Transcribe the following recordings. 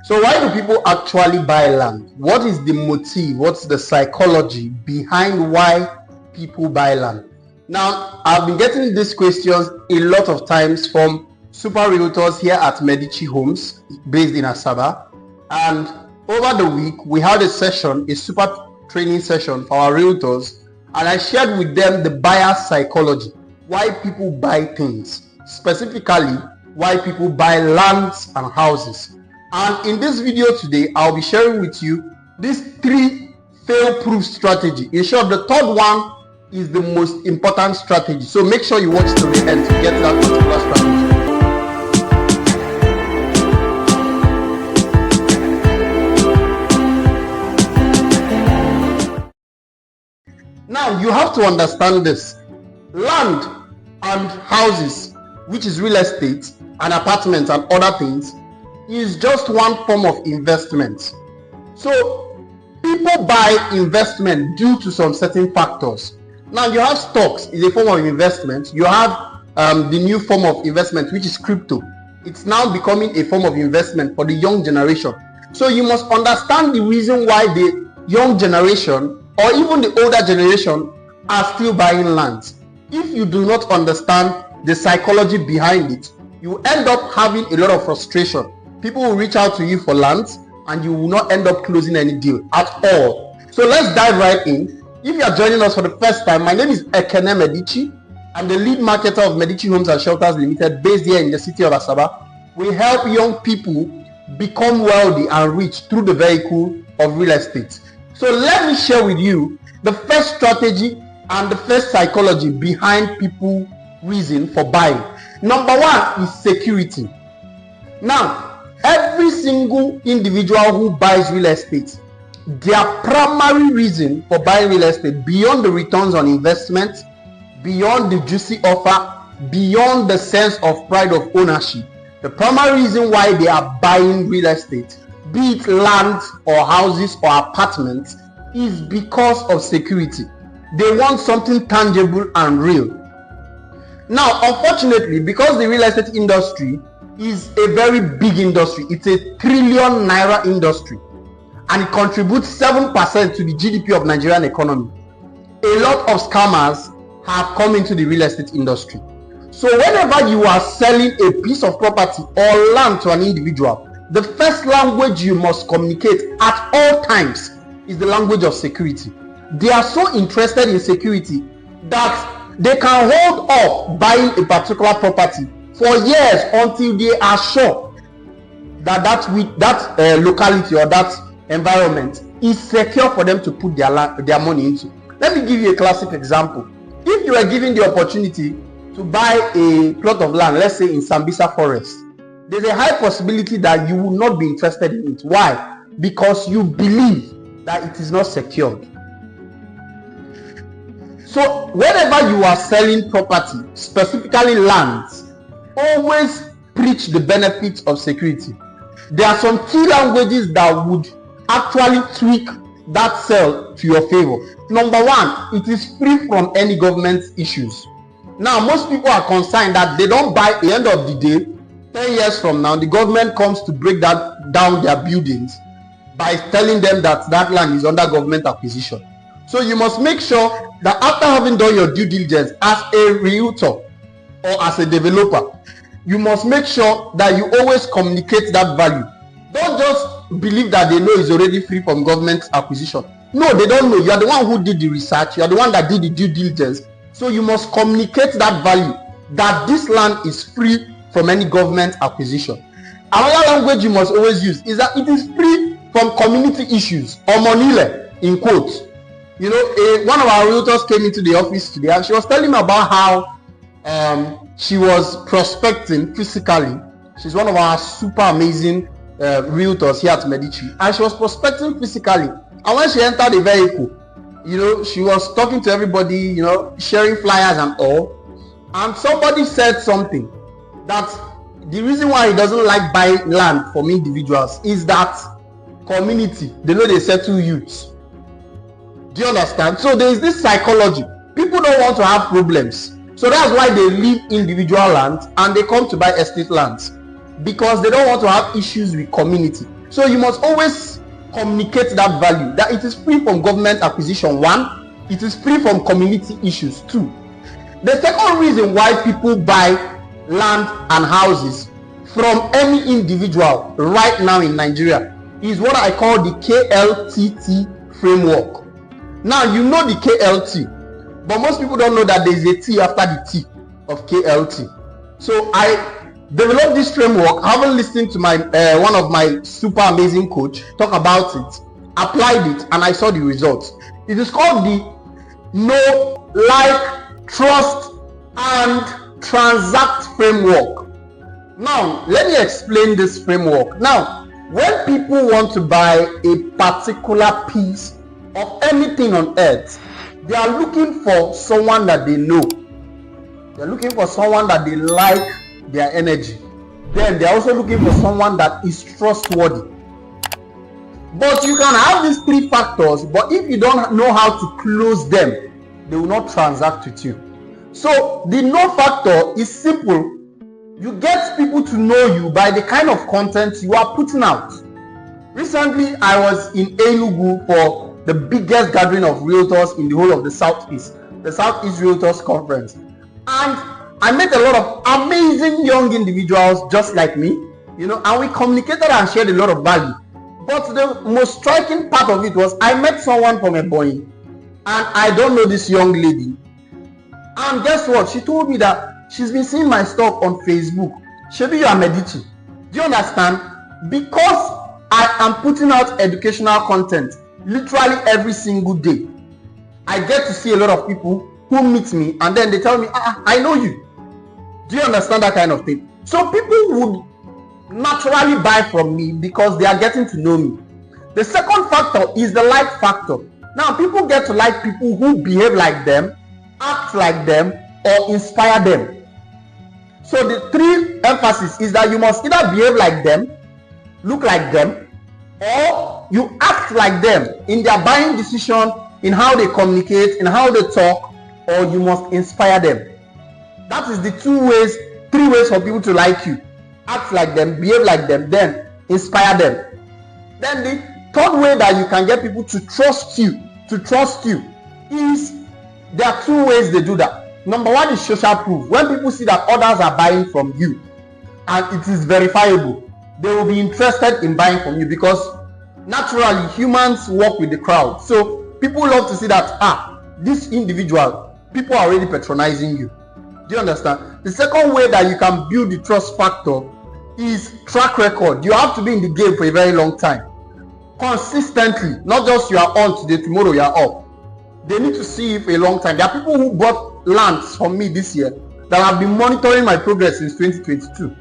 So why do people actually buy land? What is the motive? What's the psychology behind why people buy land? Now, I've been getting these questions a lot of times from super realtors here at Medichi Homes based in Asaba. And over the week, we had a super training session for our realtors, and I shared with them the buyer psychology, why people buy things, specifically why people buy lands and houses. And in this video today, I'll be sharing with you these 3 fail-proof strategy. In short, the third one is the most important strategy. So make sure you watch till the end to get that particular strategy. Now, you have to understand this. Land and houses, which is real estate and apartments and other things, is just one form of investment. So people buy investment due to some certain factors. Now you have stocks, is a form of investment. You have the new form of investment, which is crypto. It's now becoming a form of investment for the young generation. So you must understand the reason why the young generation or even the older generation are still buying lands. If you do not understand the psychology behind it, you end up having a lot of frustration. People will reach out to you for lands and you will not end up closing any deal at all. So let's dive right in. If you are joining us for the first time, my name is Ekene Medichi. I'm the lead marketer of Medichi Homes Ltd, based here in the city of Asaba. We help young people become wealthy and rich through the vehicle of real estate. So let me share with you the first strategy and the first psychology behind people's reason for buying. Number 1 is security. Now, every single individual who buys real estate, their primary reason for buying real estate, beyond the returns on investment, beyond the juicy offer, beyond the sense of pride of ownership, the primary reason why they are buying real estate, be it land or houses or apartments, is because of security. They want something tangible and real. Now, unfortunately, because the real estate industry is a very big industry, it's a ₦1 trillion industry, and it contributes 7% to the GDP of Nigerian economy. A lot of scammers have come into the real estate industry. So whenever you are selling a piece of property or land to an individual, the first language you must communicate at all times is the language of security. They are so interested in security that they can hold off buying a particular property for years until they are sure that that locality or that environment is secure for them to put their money into. Let me give you a classic example. If you are given the opportunity to buy a plot of land, let's say in Sambisa Forest, there's a high possibility that you will not be interested in it. Why? Because you believe that it is not secured. So whenever you are selling property, specifically lands, always preach the benefits of security. There are some key languages that would actually tweak that sale to your favor. Number 1, it is free from any government issues. Now, most people are concerned that they don't buy at the end of the day. 10 years from now, the government comes to break down their buildings by telling them that that land is under government acquisition. So you must make sure that after having done your due diligence as a realtor or as a developer, you must make sure that you always communicate that value. Don't just believe that they know it's already free from government acquisition. No, they don't know. You are the one who did the research. You are the one that did the due diligence. So you must communicate that value, that this land is free from any government acquisition. Another language you must always use is that it is free from community issues, or monile in quotes. You know, one of our realtors came into the office today and she was telling me about how she was prospecting physically. She's one of our super amazing realtors here at Medici, and she was prospecting physically. And when she entered the vehicle, you know, she was talking to everybody, you know, sharing flyers and all. And somebody said something that the reason why he doesn't like buying land from individuals is that community, they know they settle youths. Do you understand? So there is this psychology. People don't want to have problems. So that's why they leave individual lands and they come to buy estate lands, because they don't want to have issues with community. So you must always communicate that value, that it is free from government acquisition. One, it is free from community issues. Two, the second reason why people buy land and houses from any individual right now in Nigeria is what I call the KLTT framework. Now, you know the KLT, but most people don't know that there is a T after the T of KLT. So I developed this framework. I haven't listened to my one of my super amazing coach talk about it, applied it, and I saw the results. It is called the know, like, trust, and transact framework. Now, let me explain this framework. Now, when people want to buy a particular piece of anything on earth, they are looking for someone that they know. They're looking for someone that they like their energy. Then they're also looking for someone that is trustworthy. But you can have these three factors, but if you don't know how to close them, they will not transact with you. So the know factor is simple. You get people to know you by the kind of content you are putting out. Recently, I was in Enugu for the biggest gathering of realtors in the whole of the Southeast Realtors Conference. And I met a lot of amazing young individuals just like me, and we communicated and shared a lot of value. But the most striking part of it was I met someone from Ebonyi, and I don't know this young lady. And guess what? She told me that she's been seeing my stuff on Facebook. Shebi, you are Medichi. Do you understand? Because I am putting out educational content literally every single day, I get to see a lot of people who meet me and then they tell me, I know you. Do you understand that kind of thing? So people would naturally buy from me because they are getting to know me. The second factor is the like factor. Now, people get to like people who behave like them, act like them, or inspire them. So the three emphasis is that you must either behave like them, look like them, or you act like them in their buying decision, in how they communicate, in how they talk, or you must inspire them. That is the three ways for people to like you. Act like them, behave like them, then inspire them. Then the third way that you can get people to trust you is there are two ways they do that. Number one is social proof. When people see that others are buying from you and it is verifiable, they will be interested in buying from you because naturally humans work with the crowd. So people love to see that this individual, people are already patronizing you. Do you understand? The second way that you can build the trust factor is track record. You have to be in the game for a very long time. Consistently, not just you are on today, tomorrow you are off. They need to see you for a long time. There are people who bought lands from me this year that have been monitoring my progress since 2022.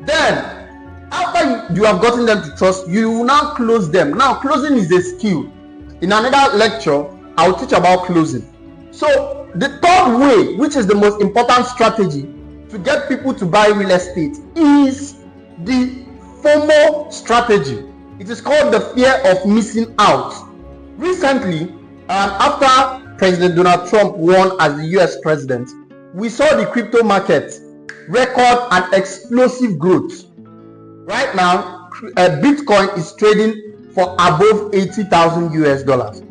Then, after you have gotten them to trust, you will now close them. Now, closing is a skill. In another lecture, I will teach about closing. So, the third way, which is the most important strategy to get people to buy real estate, is the FOMO strategy. It is called the fear of missing out. Recently, after President Donald Trump won as the US president, we saw the crypto market record an explosive growth. Right now, Bitcoin is trading for above $80,000.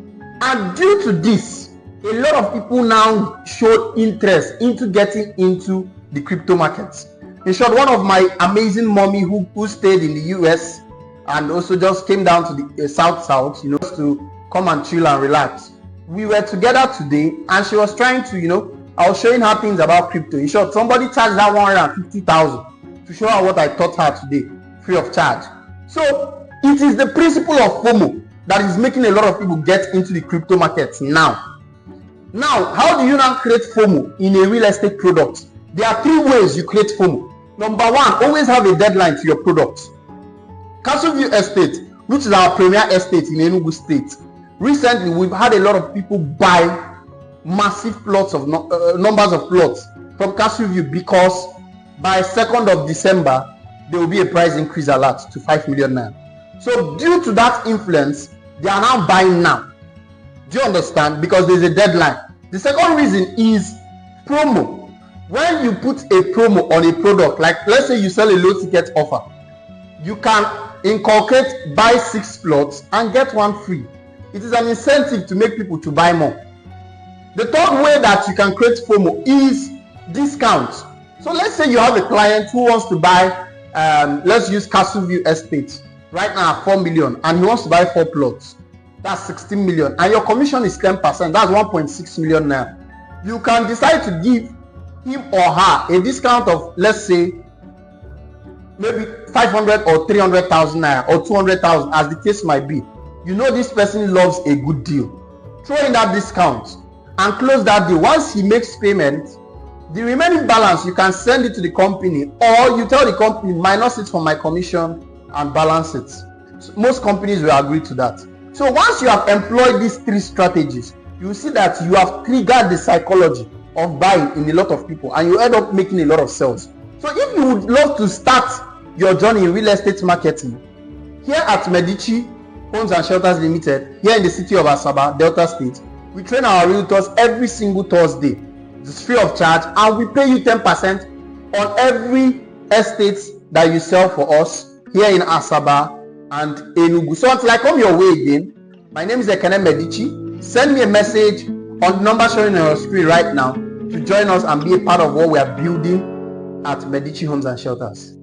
And due to this, a lot of people now showed interest into getting into the crypto markets. In short, one of my amazing mommy who stayed in the US and also just came down to the south, to come and chill and relax. We were together today and she was trying to, I was showing her things about crypto. In short, somebody charged her 150,000 to show her what I taught her today, free of charge. So it is the principle of FOMO that is making a lot of people get into the crypto markets now. Now, how do you now create FOMO in a real estate product? There are three ways you create FOMO. Number one, always have a deadline to your product. Castleview Estate, which is our premier estate in Enugu State, recently we've had a lot of people buy massive plots of numbers of plots from Castleview because by 2nd of December there will be a price increase alert to 5 million naira. So due to that influence, they are now buying now. Do you understand? Because there's a deadline. The second reason is promo. When you put a promo on a product, like let's say you sell a low ticket offer, you can inculcate buy 6 plots and get 1 free. It is an incentive to make people to buy more. The third way that you can create FOMO is discounts. So let's say you have a client who wants to buy, let's use Castleview Estate right now at 4 million, and he wants to buy 4 plots. That's 16 million, and your commission is 10%. That's 1.6 million now. You can decide to give him or her a discount of, let's say, maybe 500 or 300,000 naira or 200,000, as the case might be. You know this person loves a good deal. Throw in that discount and close that deal. Once he makes payment, the remaining balance you can send it to the company, or you tell the company minus it from my commission and balance it. So most companies will agree to that. So once you have employed these 3 strategies, you will see that you have triggered the psychology of buying in a lot of people, and you end up making a lot of sales. So if you would love to start your journey in real estate marketing, here at Medichi Homes and Shelters Limited, here in the city of Asaba, Delta State, we train our realtors every single Thursday. It's free of charge, and we pay you 10% on every estate that you sell for us here in Asaba and Enugu. So until I come your way again, my name is Ekene Medichi. Send me a message on the number showing on your screen right now to join us and be a part of what we are building at Medichi Homes and Shelters.